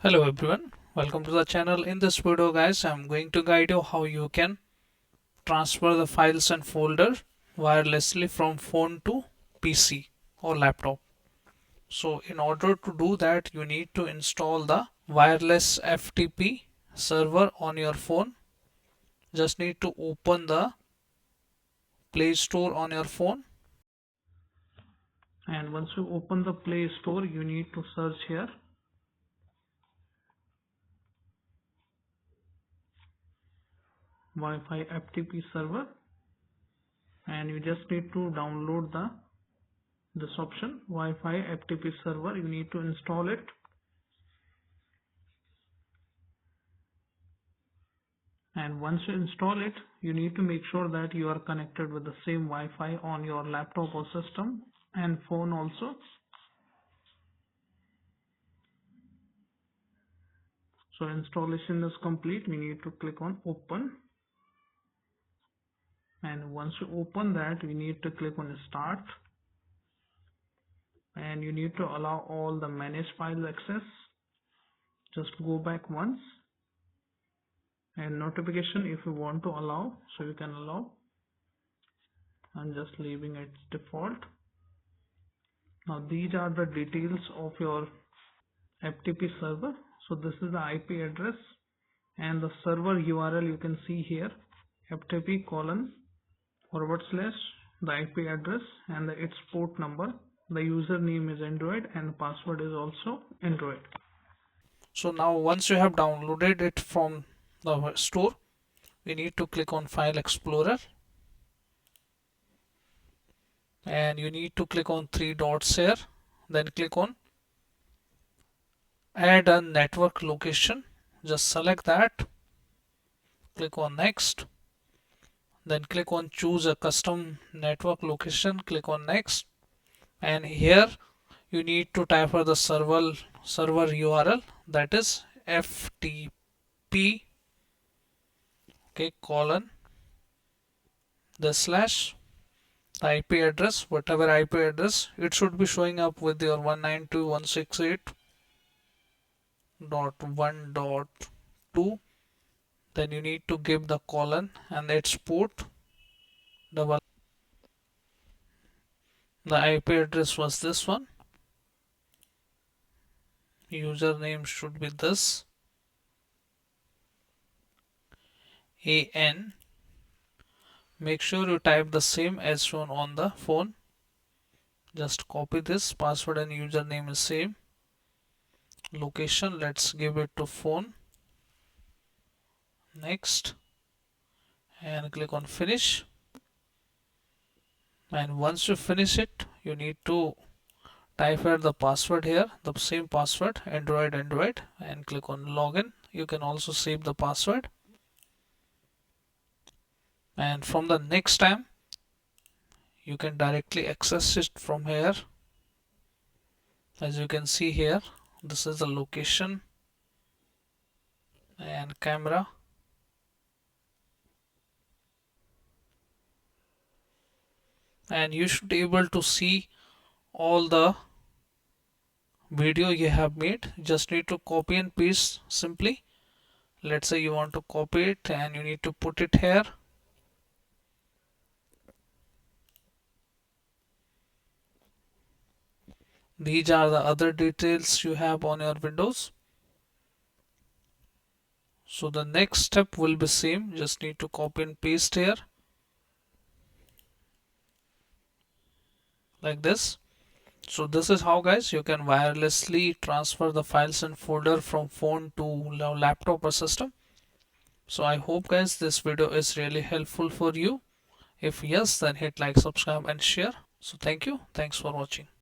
Hello everyone, welcome to the channel. In this video guys, I'm going to guide you how you can transfer the files and folder wirelessly from phone to PC or laptop. So in order to do that, you need to install the wireless FTP server on your phone. Just need to open the Play Store on your phone, and once you open the Play Store, you need to search here Wi-Fi FTP server, and you just need to download this option Wi-Fi FTP server. You need to install it, and once you install it, you need to make sure that you are connected with the same Wi-Fi on your laptop or system and phone also. So installation is complete. We need to click on open, and once you open that, we need to click on start, and you need to allow all the manage file access. Just go back once, and notification if you want to allow, so you can allow. I'm just leaving it default. Now these are the details of your FTP server. So this is the IP address and the server URL. You can see here FTP : the IP address and its port number. The username is Android and password is also Android. So now once you have downloaded it from the store, we need to click on File Explorer, and you need to click on three dots here, then click on add a network location. Just select that, click on next, then click on choose a custom network location, click on next, and here you need to type for the server URL, that is FTP, okay, colon the slash the IP address, whatever IP address, it should be showing up with your 192.168.1.2. then you need to give the colon and its port double. The IP address was this one, username should be this, AN. Make sure you type the same as shown on the phone. Just copy this, password and username is same. Location, let's give it to phone. Next, and click on finish. And once you finish it, you need to type here the password here, the same password, Android, and click on login. You can also save the password, and from the next time you can directly access it from here. As you can see here, this is the location and camera, and you should be able to see all the video you have made. Just need to copy and paste simply. Let's say you want to copy it and you need to put it here. These are the other details you have on your Windows. So the next step will be same, just need to copy and paste here like this. So this is how guys you can wirelessly transfer the files and folder from phone to laptop or system. So I hope guys this video is really helpful for you. If yes, then hit like, subscribe and share. So thank you, thanks for watching.